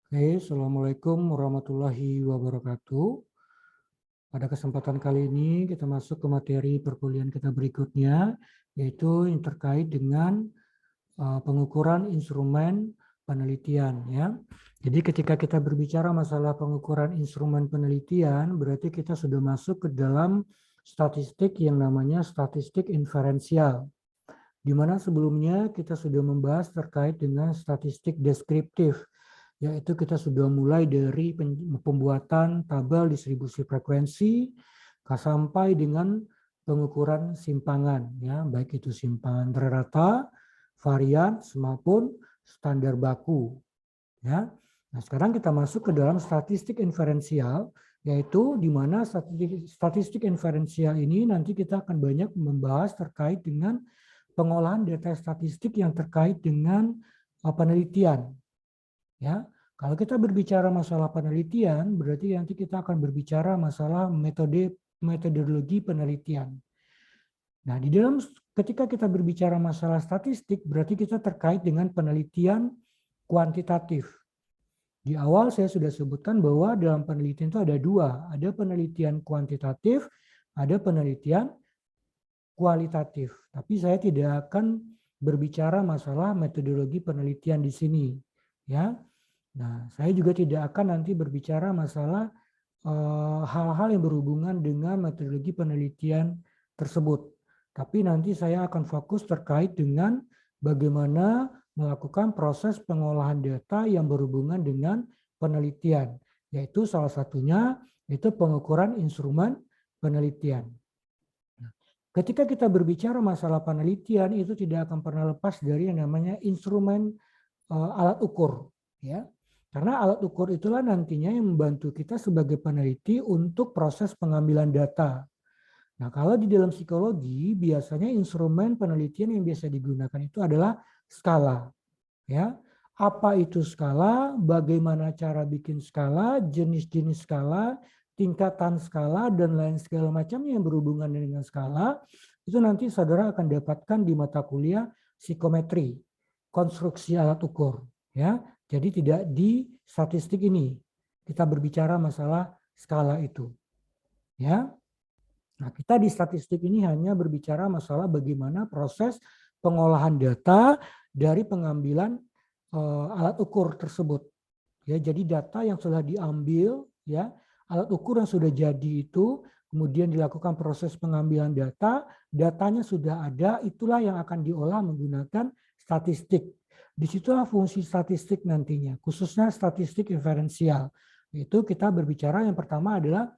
Oke, Assalamualaikum warahmatullahi wabarakatuh. Pada kesempatan kali ini kita masuk ke materi perkuliahan kita berikutnya, yaitu yang terkait dengan pengukuran instrumen penelitian. Ya. Jadi ketika kita berbicara masalah pengukuran instrumen penelitian, berarti kita sudah masuk ke dalam statistik yang namanya statistik inferensial. Di mana sebelumnya kita sudah membahas terkait dengan statistik deskriptif, yaitu kita sudah mulai dari pembuatan tabel distribusi frekuensi sampai dengan pengukuran simpangan, ya, baik itu simpangan rata, varian, maupun standar baku. Ya. Nah, sekarang kita masuk ke dalam statistik inferensial, yaitu di mana statistik inferensial ini nanti kita akan banyak membahas terkait dengan pengolahan data statistik yang terkait dengan penelitian. Ya, kalau kita berbicara masalah penelitian, berarti nanti kita akan berbicara masalah metodologi penelitian. Nah, di dalam ketika kita berbicara masalah statistik, berarti kita terkait dengan penelitian kuantitatif. Di awal saya sudah sebutkan bahwa dalam penelitian itu ada dua, ada penelitian kuantitatif, ada penelitian kualitatif. Tapi saya tidak akan berbicara masalah metodologi penelitian di sini, ya. Nah, saya juga tidak akan nanti berbicara masalah hal-hal yang berhubungan dengan metodologi penelitian tersebut. Tapi nanti saya akan fokus terkait dengan bagaimana melakukan proses pengolahan data yang berhubungan dengan penelitian, yaitu salah satunya itu pengukuran instrumen penelitian. Ketika kita berbicara masalah penelitian, itu tidak akan pernah lepas dari yang namanya instrumen alat ukur, ya. Karena alat ukur itulah nantinya yang membantu kita sebagai peneliti untuk proses pengambilan data. Nah, kalau di dalam psikologi biasanya instrumen penelitian yang biasa digunakan itu adalah skala, ya. Apa itu skala? Bagaimana cara bikin skala? Jenis-jenis skala, tingkatan skala, dan lain segala macamnya yang berhubungan dengan skala, itu nanti saudara akan dapatkan di mata kuliah psikometri, konstruksi alat ukur. Ya, jadi tidak di statistik ini. Kita berbicara masalah skala itu. Ya, nah kita di statistik ini hanya berbicara masalah bagaimana proses pengolahan data dari pengambilan alat ukur tersebut. Ya, jadi data yang sudah diambil, ya, alat ukur yang sudah jadi itu, kemudian dilakukan proses pengambilan data, datanya sudah ada, itulah yang akan diolah menggunakan statistik. Disitulah fungsi statistik nantinya, khususnya statistik inferensial. Itu kita berbicara yang pertama adalah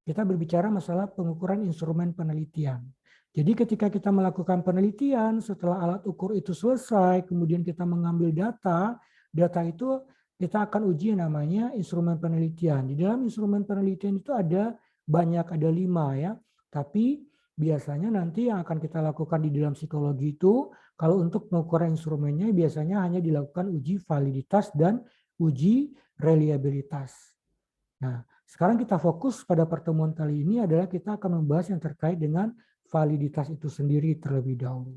kita berbicara masalah pengukuran instrumen penelitian. Jadi ketika kita melakukan penelitian, setelah alat ukur itu selesai, kemudian kita mengambil data, data itu kita akan uji yang namanya instrumen penelitian. Di dalam instrumen penelitian itu ada banyak, ada 5 ya. Tapi biasanya nanti yang akan kita lakukan di dalam psikologi itu, kalau untuk pengukuran instrumennya biasanya hanya dilakukan uji validitas dan uji reliabilitas. Nah, sekarang kita fokus pada pertemuan kali ini adalah kita akan membahas yang terkait dengan validitas itu sendiri terlebih dahulu.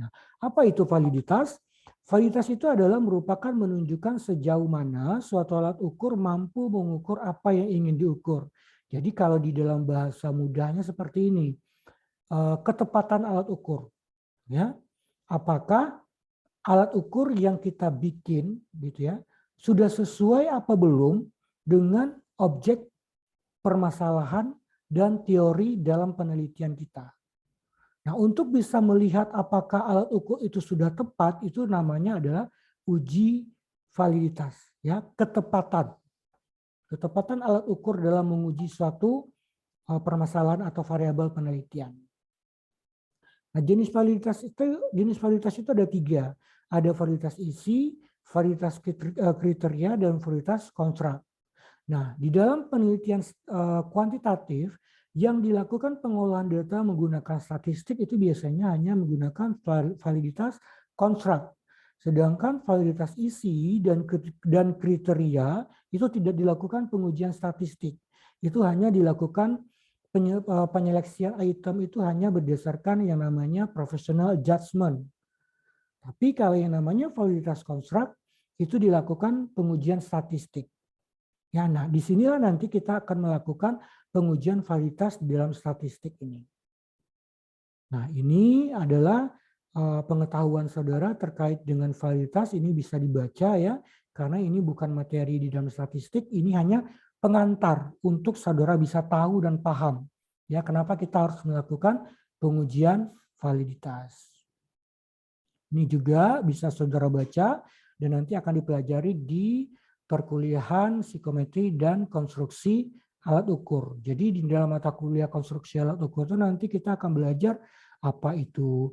Nah, apa itu validitas? Validitas itu adalah merupakan menunjukkan sejauh mana suatu alat ukur mampu mengukur apa yang ingin diukur. Jadi kalau di dalam bahasa mudahnya seperti ini, ketepatan alat ukur. Ya, apakah alat ukur yang kita bikin gitu ya sudah sesuai apa belum dengan objek permasalahan dan teori dalam penelitian kita. Nah, untuk bisa melihat apakah alat ukur itu sudah tepat, itu namanya adalah uji validitas, ya, ketepatan. Ketepatan alat ukur dalam menguji suatu permasalahan atau variabel penelitian. Nah, jenis validitas itu ada 3. Ada validitas isi, validitas kriteria, dan validitas konstruk. Nah, di dalam penelitian kuantitatif yang dilakukan pengolahan data menggunakan statistik itu biasanya hanya menggunakan validitas konstruk. Sedangkan validitas isi dan kriteria itu tidak dilakukan pengujian statistik. Itu hanya dilakukan penyeleksian item itu hanya berdasarkan yang namanya professional judgment. Tapi kalau yang namanya validitas konstruk itu dilakukan pengujian statistik. Ya, nah di sinilah nanti kita akan melakukan pengujian validitas dalam statistik ini. Nah, ini adalah pengetahuan saudara terkait dengan validitas, ini bisa dibaca ya, karena ini bukan materi di dalam statistik, ini hanya pengantar untuk saudara bisa tahu dan paham. Ya, kenapa kita harus melakukan pengujian validitas. Ini juga bisa saudara baca dan nanti akan dipelajari di perkuliahan psikometri dan konstruksi alat ukur. Jadi di dalam mata kuliah konstruksi alat ukur itu nanti kita akan belajar apa itu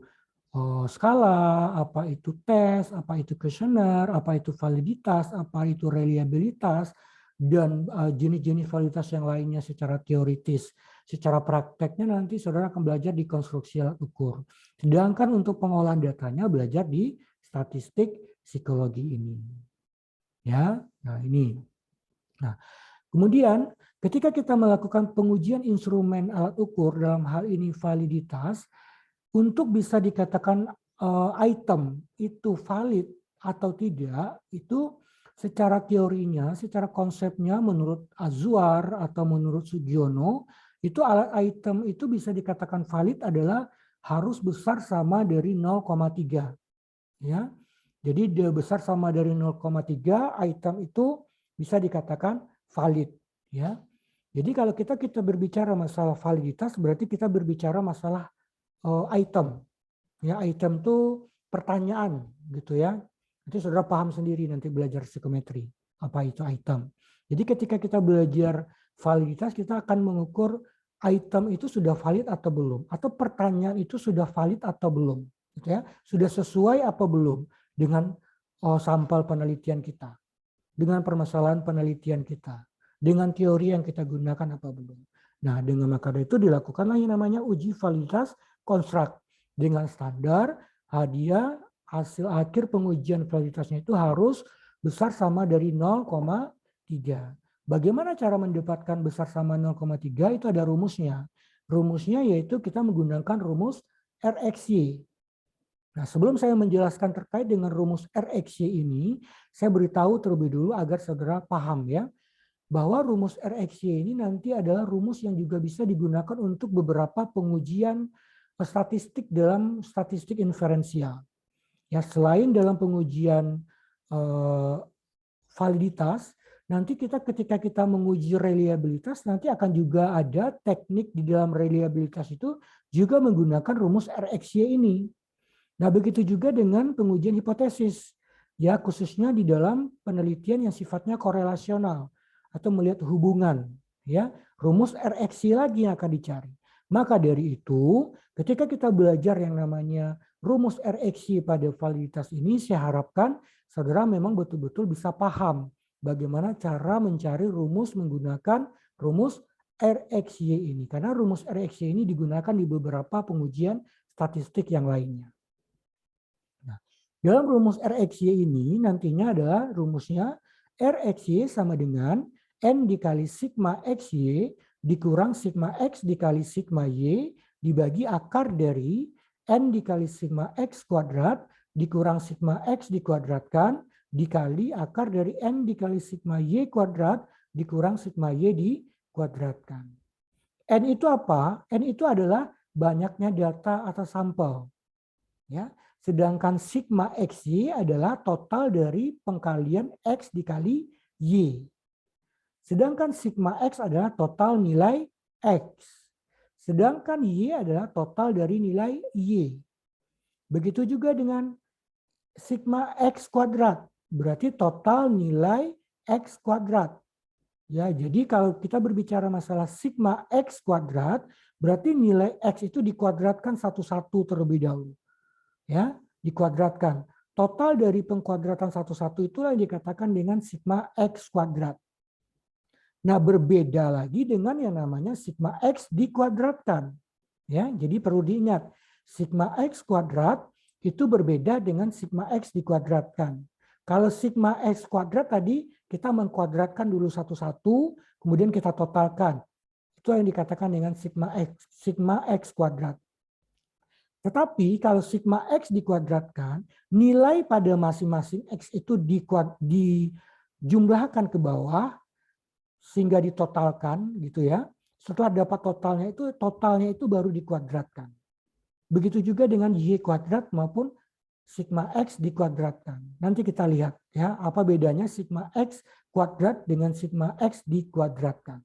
skala, apa itu tes, apa itu kuesioner, apa itu validitas, apa itu reliabilitas, dan jenis-jenis validitas yang lainnya secara teoritis. Secara prakteknya nanti saudara akan belajar di konstruksi alat ukur. Sedangkan untuk pengolahan datanya belajar di statistik psikologi ini. Ya, nah ini. Nah, kemudian ketika kita melakukan pengujian instrumen alat ukur dalam hal ini validitas, untuk bisa dikatakan item itu valid atau tidak, itu secara teorinya, secara konsepnya menurut Azwar atau menurut Sugiono, itu alat item itu bisa dikatakan valid adalah harus besar sama dari 0,3. Ya. Jadi dia besar sama dari 0,3, item itu bisa dikatakan valid. Ya. Jadi kalau kita berbicara masalah validitas, berarti kita berbicara masalah item. Ya, item itu pertanyaan gitu ya. Nanti saudara paham sendiri nanti belajar psikometri. Apa itu item. Jadi ketika kita belajar validitas, kita akan mengukur item itu sudah valid atau belum, atau pertanyaan itu sudah valid atau belum, gitu ya. Sudah sesuai apa belum dengan sampel penelitian kita, dengan permasalahan penelitian kita, dengan teori yang kita gunakan apa belum. Nah, dengan maka itu dilakukanlah yang namanya uji validitas konstruk dengan standar hadiah hasil akhir pengujian validitasnya itu harus besar sama dari 0,3. Bagaimana cara mendapatkan besar sama 0,3? Itu ada rumusnya. Rumusnya yaitu kita menggunakan rumus RXY. Nah, sebelum saya menjelaskan terkait dengan rumus RXY ini, saya beritahu terlebih dulu agar saudara paham ya, bahwa rumus RXY ini nanti adalah rumus yang juga bisa digunakan untuk beberapa pengujian statistik dalam statistik inferensial. Ya, selain dalam pengujian validitas, nanti ketika kita menguji reliabilitas, nanti akan juga ada teknik di dalam reliabilitas itu juga menggunakan rumus RXY ini. Nah, begitu juga dengan pengujian hipotesis, ya khususnya di dalam penelitian yang sifatnya korelasional atau melihat hubungan, ya rumus RXY lagi yang akan dicari. Maka dari itu, ketika kita belajar yang namanya rumus RXY pada validitas ini, saya harapkan saudara memang betul-betul bisa paham bagaimana cara mencari rumus menggunakan rumus RXY ini. Karena rumus RXY ini digunakan di beberapa pengujian statistik yang lainnya. Nah, dalam rumus RXY ini nantinya adalah rumusnya RXY sama dengan N dikali sigma XY dikurang sigma X dikali sigma Y dibagi akar dari N dikali sigma X kuadrat dikurang sigma X dikuadratkan dikali akar dari N dikali sigma Y kuadrat dikurang sigma Y dikuadratkan. N itu apa? N itu adalah banyaknya data atau sampel. Ya. Sedangkan sigma XY adalah total dari pengkalian X dikali Y. Sedangkan sigma X adalah total nilai X. Sedangkan Y adalah total dari nilai Y. Begitu juga dengan sigma X kuadrat. Berarti total nilai X kuadrat. Ya, jadi kalau kita berbicara masalah sigma X kuadrat, berarti nilai X itu dikuadratkan satu-satu terlebih dahulu. Ya, dikuadratkan. Total dari pengkuadratan satu-satu itulah yang dikatakan dengan sigma X kuadrat. Nah, berbeda lagi dengan yang namanya sigma X dikuadratkan. Ya, jadi perlu diingat, sigma X kuadrat itu berbeda dengan sigma X dikuadratkan. Kalau sigma X kuadrat tadi kita mengkuadratkan dulu satu-satu, kemudian kita totalkan. Itu yang dikatakan dengan sigma X kuadrat. Tetapi kalau sigma X dikuadratkan, nilai pada masing-masing X itu dijumlahkan ke bawah, sehingga ditotalkan gitu ya. Setelah dapat totalnya itu baru dikuadratkan. Begitu juga dengan Y kuadrat maupun sigma X dikuadratkan. Nanti kita lihat ya apa bedanya sigma X kuadrat dengan sigma X dikuadratkan.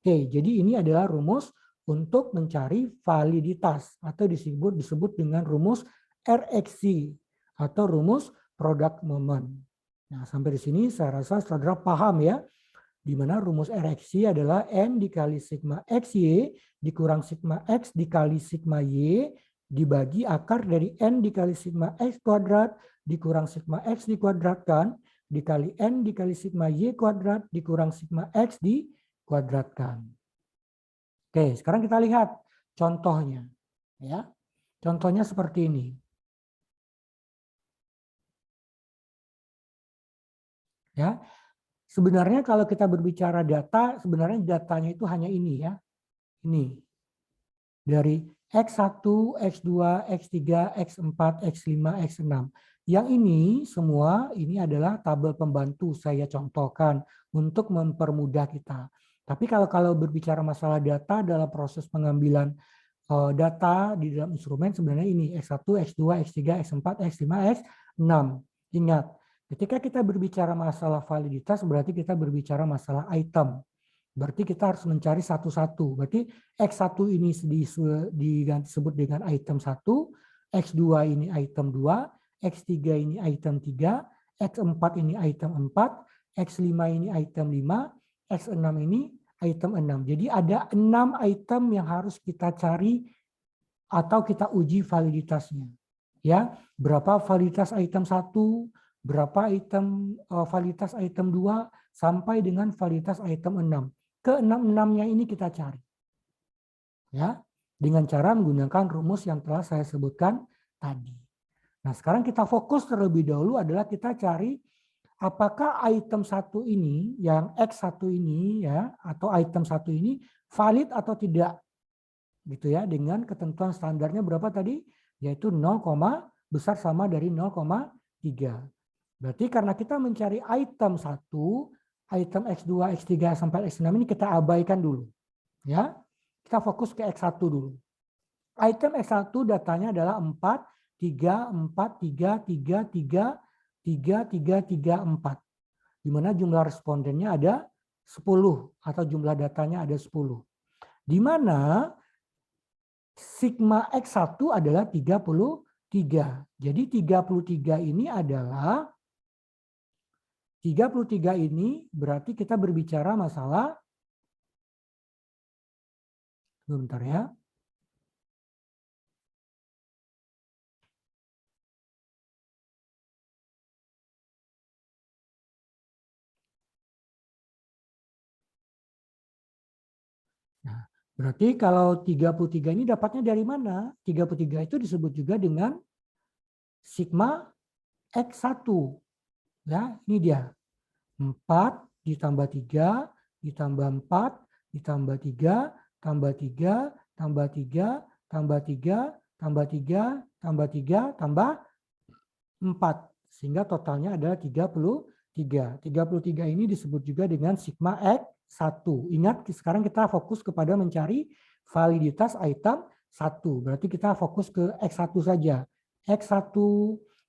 Oke, jadi ini adalah rumus untuk mencari validitas atau disebut dengan rumus RXC atau rumus product moment. Nah, sampai di sini saya rasa saudara paham ya, di mana rumus RXC adalah N dikali sigma XY dikurang sigma X dikali sigma Y dibagi akar dari N dikali sigma X kuadrat dikurang sigma X dikuadratkan dikali N dikali sigma Y kuadrat dikurang sigma X dikuadratkan. Oke, sekarang kita lihat contohnya. Ya, contohnya seperti ini. Ya, sebenarnya kalau kita berbicara data, sebenarnya datanya itu hanya ini ya. Ini. Dari X1, X2, X3, X4, X5, X6. Yang ini semua ini adalah tabel pembantu saya contohkan untuk mempermudah kita. Tapi kalau berbicara masalah data dalam proses pengambilan data di dalam instrumen sebenarnya ini X1, X2, X3, X4, X5, X6. Ingat, ketika kita berbicara masalah validitas berarti kita berbicara masalah item. Berarti kita harus mencari satu-satu. Berarti X1 ini disebut dengan item 1, X2 ini item 2, X3 ini item 3, X4 ini item 4, X5 ini item 5, X6 ini item 6. Jadi ada 6 item yang harus kita cari atau kita uji validitasnya. Ya, berapa validitas item 1, berapa item validitas item 2 sampai dengan validitas item 6. Ke-6-6-nya ini kita cari. Ya, dengan cara menggunakan rumus yang telah saya sebutkan tadi. Nah, sekarang kita fokus terlebih dahulu adalah kita cari apakah item 1 ini, yang X1 ini ya, atau item 1 ini valid atau tidak. Gitu ya, dengan ketentuan standarnya berapa tadi? Yaitu 0, besar sama dari 0,3. Berarti karena kita mencari item 1, item X2, X3 sampai X6 ini kita abaikan dulu. Ya. Kita fokus ke X1 dulu. Item X1 datanya adalah 4, 3, 4, 3, 3, 3, 3, 3, 3, 4. Di mana jumlah respondennya ada 10 atau jumlah datanya ada 10. Di mana sigma X1 adalah 33. Jadi 33 ini adalah 33 ini berarti kita berbicara masalah, bentar ya. Nah, berarti kalau 33 ini dapatnya dari mana? 33 itu disebut juga dengan sigma X1. Ya, ini dia. 4 ditambah 3 ditambah 4 ditambah 3 tambah 3 tambah 3 tambah 3 tambah 3 tambah 3 tambah 4. Sehingga totalnya adalah 33. 33 ini disebut juga dengan sigma X1. Ingat sekarang kita fokus kepada mencari validitas item 1. Berarti kita fokus ke X1 saja. X1,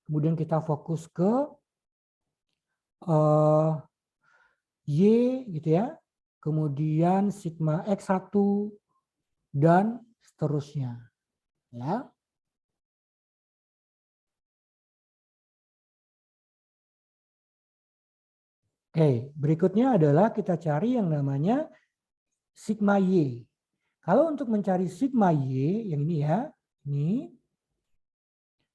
kemudian kita fokus ke Y gitu ya, kemudian sigma X1 dan seterusnya. Ya. Oke, berikutnya adalah kita cari yang namanya sigma Y. Kalau untuk mencari sigma Y yang ini ya, ini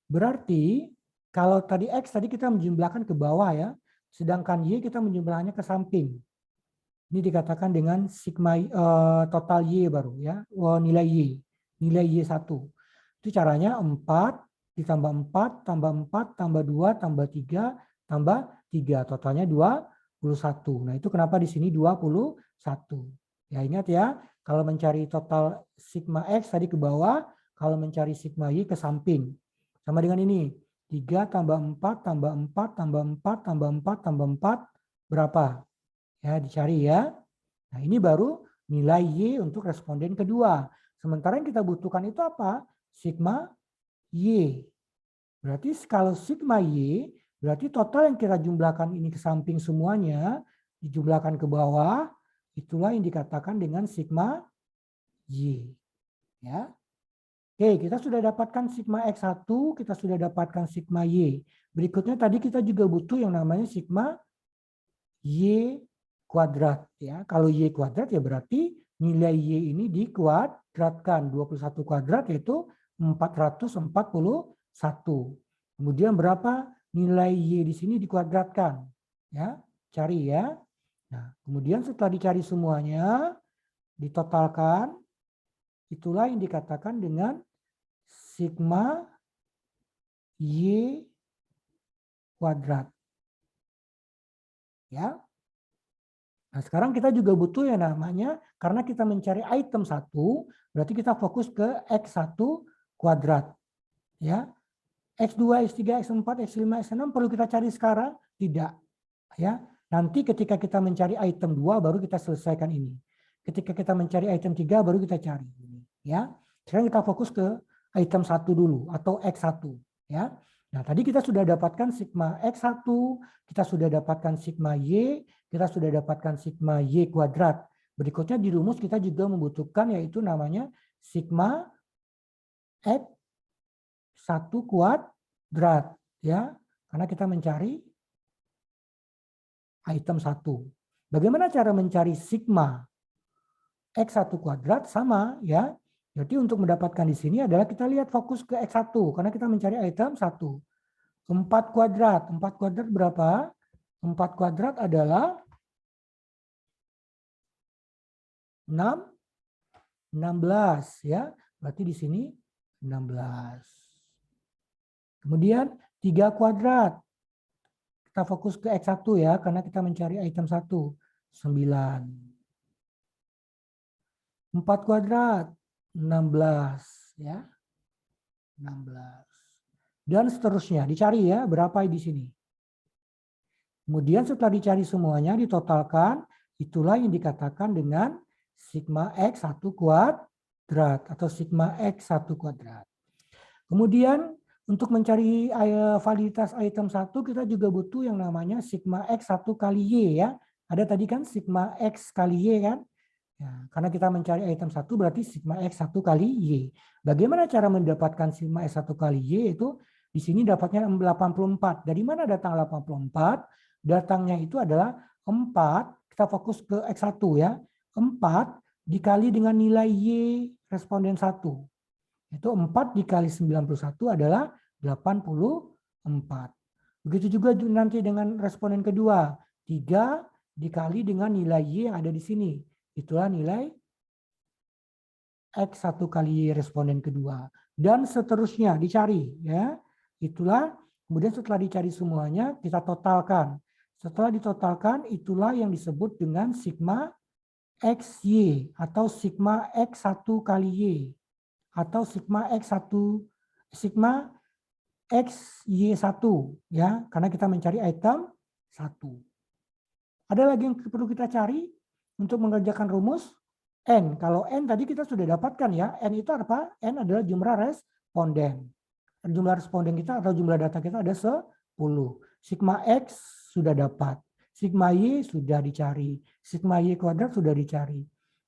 berarti kalau tadi X tadi kita menjumlahkan ke bawah ya, sedangkan Y kita menjumlahkannya ke samping. Ini dikatakan dengan sigma total Y baru ya, nilai Y. Nilai Y1. Itu caranya 4 ditambah 4 tambah 4 tambah 2 tambah 3 tambah 3. Totalnya 21. Nah itu kenapa di sini 21. Ya ingat ya, kalau mencari total sigma X tadi ke bawah, kalau mencari sigma Y ke samping. Sama dengan ini. 3 tambah 4 tambah 4 tambah 4 tambah 4 tambah 4 berapa? Ya, dicari ya. Nah, ini baru nilai Y untuk responden kedua. Sementara yang kita butuhkan itu apa? Sigma Y. Berarti kalau sigma Y, berarti total yang kita jumlahkan ini ke samping semuanya, dijumlahkan ke bawah, itulah yang dikatakan dengan sigma Y. Ya. Oke, kita sudah dapatkan sigma X1, kita sudah dapatkan sigma Y. Berikutnya tadi kita juga butuh yang namanya sigma Y kuadrat. Ya. Kalau Y kuadrat ya berarti nilai Y ini dikuadratkan. 21 kuadrat yaitu 441. Kemudian berapa nilai Y di sini dikuadratkan? Ya, cari ya. Nah, kemudian setelah dicari semuanya, ditotalkan, itulah yang dikatakan dengan sigma Y kuadrat. Ya. Nah, sekarang kita juga butuh yang namanya, karena kita mencari item 1, berarti kita fokus ke X1 kuadrat. Ya. X2, X3, X4, X5, X6 perlu kita cari sekarang? Tidak. Ya. Nanti ketika kita mencari item 2 baru kita selesaikan ini. Ketika kita mencari item 3 baru kita cari. Ya. Sekarang kita fokus ke item 1 dulu atau X1. Ya. Nah, tadi kita sudah dapatkan sigma X1, kita sudah dapatkan sigma Y, kita sudah dapatkan sigma Y kuadrat. Berikutnya di rumus kita juga membutuhkan yaitu namanya sigma X1 kuadrat. Ya. Karena kita mencari item 1. Bagaimana cara mencari sigma X1 kuadrat? Sama ya. Jadi untuk mendapatkan di sini adalah kita lihat fokus ke X1 karena kita mencari item 1. 4 kuadrat. 4 kuadrat berapa? 4 kuadrat adalah 16 ya. Berarti di sini 16. Kemudian 3 kuadrat. Kita fokus ke X1 ya, karena kita mencari item 1. 9. 4 kuadrat. 16. Ya. 16. Dan seterusnya. Dicari ya, berapa di sini. Kemudian setelah dicari semuanya, ditotalkan. Itulah yang dikatakan dengan sigma X1 kuadrat. Atau sigma X1 kuadrat. Kemudian untuk mencari validitas item 1 kita juga butuh yang namanya sigma X1 kali Y ya. Ada tadi kan sigma X kali Y kan. Ya, karena kita mencari item 1 berarti sigma X1 kali Y. Bagaimana cara mendapatkan sigma X1 kali Y itu di sini dapatnya 84. Dari mana datang 84? Datangnya itu adalah 4, kita fokus ke X1 ya. 4 dikali dengan nilai Y responden 1. Itu 4 dikali 91 adalah 84. Begitu juga nanti dengan responden kedua. 3 dikali dengan nilai Y yang ada di sini. Itulah nilai X1 kali Y responden kedua. Dan seterusnya dicari. Ya. Itulah, kemudian setelah dicari semuanya, kita totalkan. Setelah ditotalkan, itulah yang disebut dengan sigma XY atau sigma X1 kali Y. Atau sigma X1 sigma XY1 ya, karena kita mencari item 1. Ada lagi yang perlu kita cari untuk mengerjakan rumus N. Kalau N tadi kita sudah dapatkan ya. N itu apa? N adalah jumlah responden. Jumlah responden kita atau jumlah data kita ada 10. Sigma X sudah dapat. Sigma Y sudah dicari. Sigma Y kuadrat sudah dicari.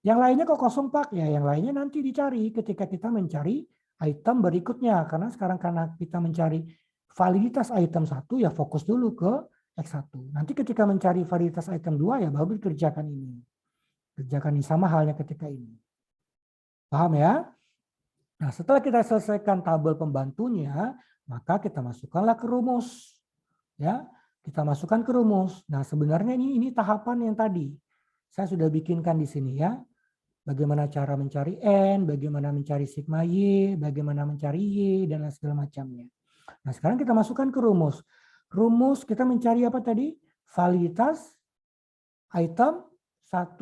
Yang lainnya kok kosong Pak? Ya, yang lainnya nanti dicari ketika kita mencari item berikutnya. Karena sekarang karena kita mencari validitas item 1 ya fokus dulu ke X1. Nanti ketika mencari validitas item 2 ya baru dikerjakan ini. Kerjakan ini sama halnya ketika ini. Paham ya? Nah, setelah kita selesaikan tabel pembantunya, maka kita masukkanlah ke rumus. Ya, kita masukkan ke rumus. Nah, sebenarnya ini tahapan yang tadi. Saya sudah bikinkan di sini ya. Bagaimana cara mencari N, bagaimana mencari sigma Y, bagaimana mencari Y, dan lain segala macamnya. Nah, sekarang kita masukkan ke rumus. Rumus kita mencari apa tadi? Validitas item 1.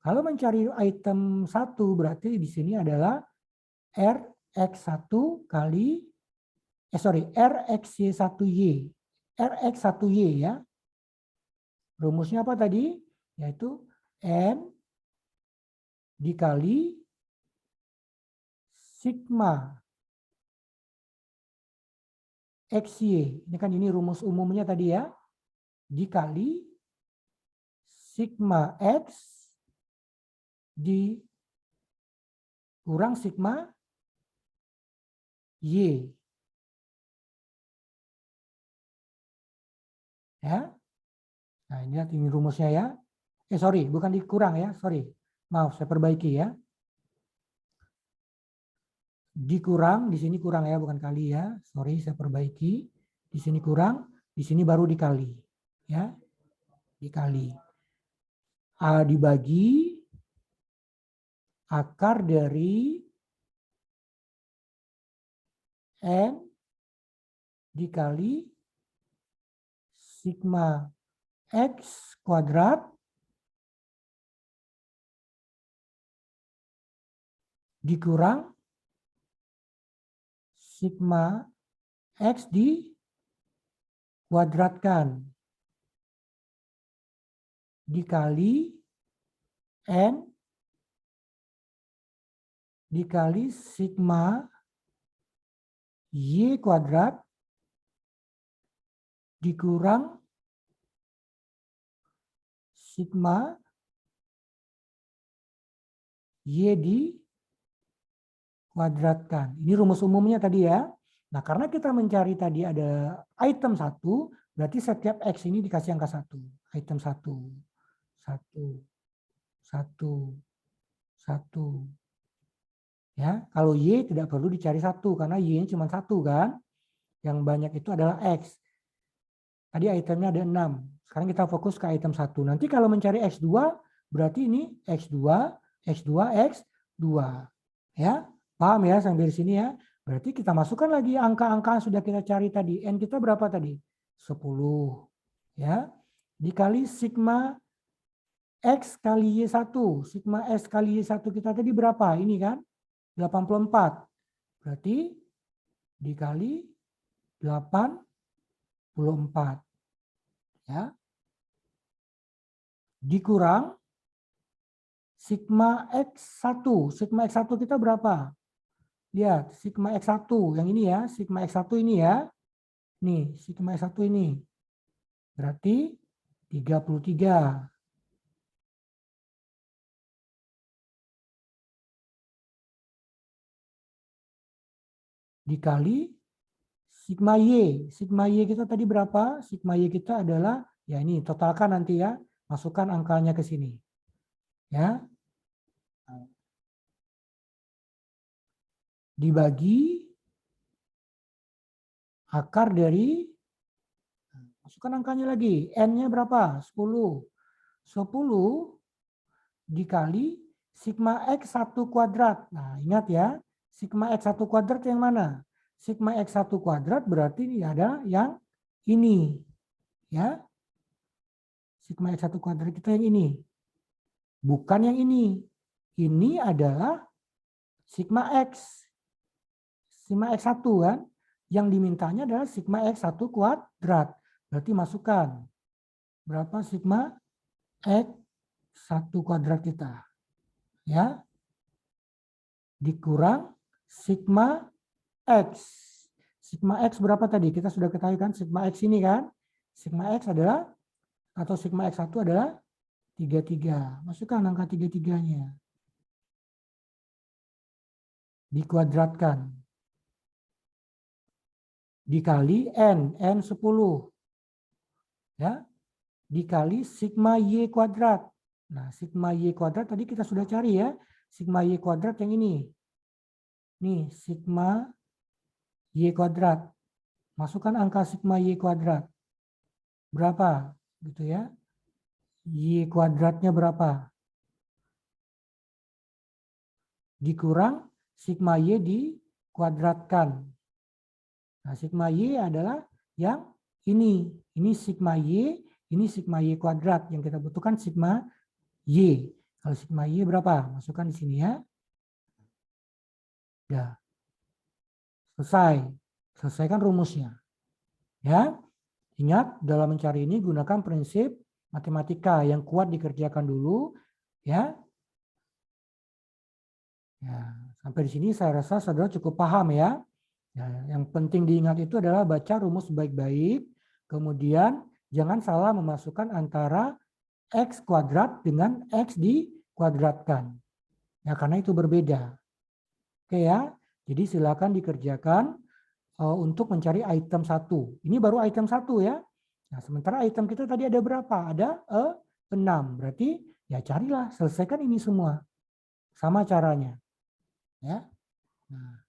Kalau mencari item 1 berarti di sini adalah R X1 kali, RX1Y. RX1Y ya. Rumusnya apa tadi? Yaitu N dikali sigma XY. Ini kan ini rumus umumnya tadi ya. Dikali sigma X dikurang sigma Y. Ya. Nah, ini rumusnya ya. Sorry, bukan dikurang ya, sorry. Maaf, saya perbaiki ya. Dikurang, di sini kurang ya, bukan kali ya. Sorry, saya perbaiki. Di sini kurang, di sini baru dikali. Ya. Dikali. A dibagi akar dari N dikali sigma X kuadrat dikurang sigma X dikuadratkan dikali N dikali sigma Y kuadrat dikurang sigma Y dikuadratkan. Ini rumus umumnya tadi ya. Nah, karena kita mencari tadi ada item 1, berarti setiap X ini dikasih angka 1. Item 1, 1, 1, 1. Ya, kalau Y tidak perlu dicari 1, karena Y-nya cuma 1 kan. Yang banyak itu adalah X. Tadi itemnya ada 6. Sekarang kita fokus ke item 1. Nanti kalau mencari X2, berarti ini X2, X2, X2. Ya, paham ya sampai di sini ya. Berarti kita masukkan lagi angka-angka yang sudah kita cari tadi. N kita berapa tadi? 10. Ya, dikali sigma X kali Y1. Sigma X kali Y1 kita tadi berapa? Ini kan 84. Berarti dikali 84. Ya. Dikurang sigma X1. Sigma X1 kita berapa? Lihat, sigma X1 yang ini ya, sigma X1 ini ya. Nih, sigma X1 ini. Berarti 33. Dikali sigma Y. Sigma Y kita tadi berapa? Sigma Y kita adalah, ya ini, totalkan nanti ya. Masukkan angkanya ke sini. Ya. Dibagi akar dari, masukkan angkanya lagi. N-nya berapa? 10. 10 dikali sigma X1 kuadrat. Nah, ingat ya, sigma X1 kuadrat yang mana? Sigma X1 kuadrat berarti ini ada yang ini. Ya. Sigma X1 kuadrat kita yang ini. Bukan yang ini. Ini adalah sigma X. Sigma X1 kan. Yang dimintanya adalah sigma X1 kuadrat. Berarti masukkan. Berapa sigma X1 kuadrat kita? Ya. Dikurang sigma X. Sigma X berapa tadi? Kita sudah ketahui kan sigma X ini kan. Sigma X adalah, atau sigma X1 adalah 33. Masukkan angka 33-nya. Dikuadratkan. Dikali N 10. Ya. Dikali sigma Y kuadrat. Nah, sigma Y kuadrat tadi kita sudah cari ya. Sigma Y kuadrat yang ini. Nih, sigma Y kuadrat. Masukkan angka sigma Y kuadrat. Berapa? Gitu ya. Y kuadratnya berapa? Dikurang sigma Y dikuadratkan. Nah, sigma Y adalah yang ini. Ini sigma Y, ini sigma Y kuadrat. Yang kita butuhkan sigma Y. Kalau sigma Y berapa? Masukkan di sini ya. Ya. Selesai. Selesaikan rumusnya. Ya. Ingat, dalam mencari ini gunakan prinsip matematika yang kuat dikerjakan dulu. Ya. Ya, sampai di sini saya rasa saudara cukup paham ya. Nah, yang penting diingat itu adalah baca rumus baik-baik, kemudian jangan salah memasukkan antara X kuadrat dengan X dikuadratkan. Ya, karena itu berbeda. Oke ya, jadi silakan dikerjakan untuk mencari item 1. Ini baru item 1 ya. Nah, sementara item kita tadi ada berapa? Ada 6. Berarti ya carilah, selesaikan ini semua. Sama caranya. Ya. Nah,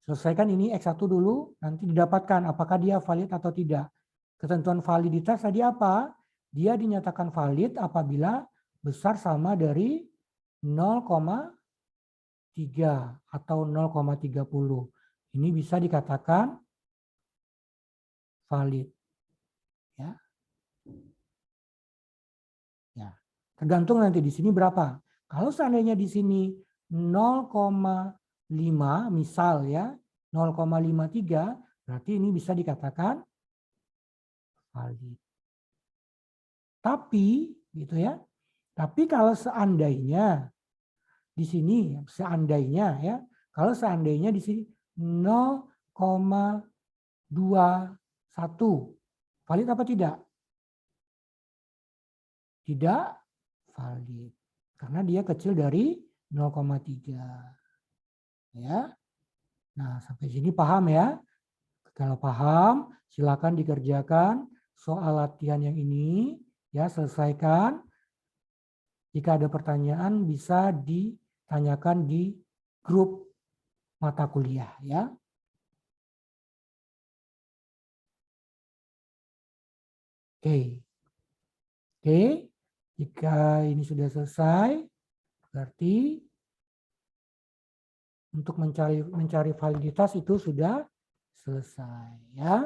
selesaikan ini X1 dulu, nanti didapatkan apakah dia valid atau tidak. Ketentuan validitas tadi apa? Dia dinyatakan valid apabila besar sama dari 0,3 atau 0,30. Ini bisa dikatakan valid. Ya. Ya. Tergantung nanti di sini berapa. Kalau seandainya di sini 0,5 misal ya, 0,53 berarti ini bisa dikatakan valid. Tapi gitu ya. Tapi kalau seandainya di sini seandainya ya, kalau seandainya di sini 0,21 valid apa tidak? Tidak valid. Karena dia kecil dari 0,3. Ya. Nah, sampai sini paham ya? Kalau paham, silakan dikerjakan soal latihan yang ini, ya selesaikan. Jika ada pertanyaan bisa ditanyakan di grup mata kuliah ya. Oke. Oke, jika ini sudah selesai, berarti untuk mencari validitas itu sudah selesai ya.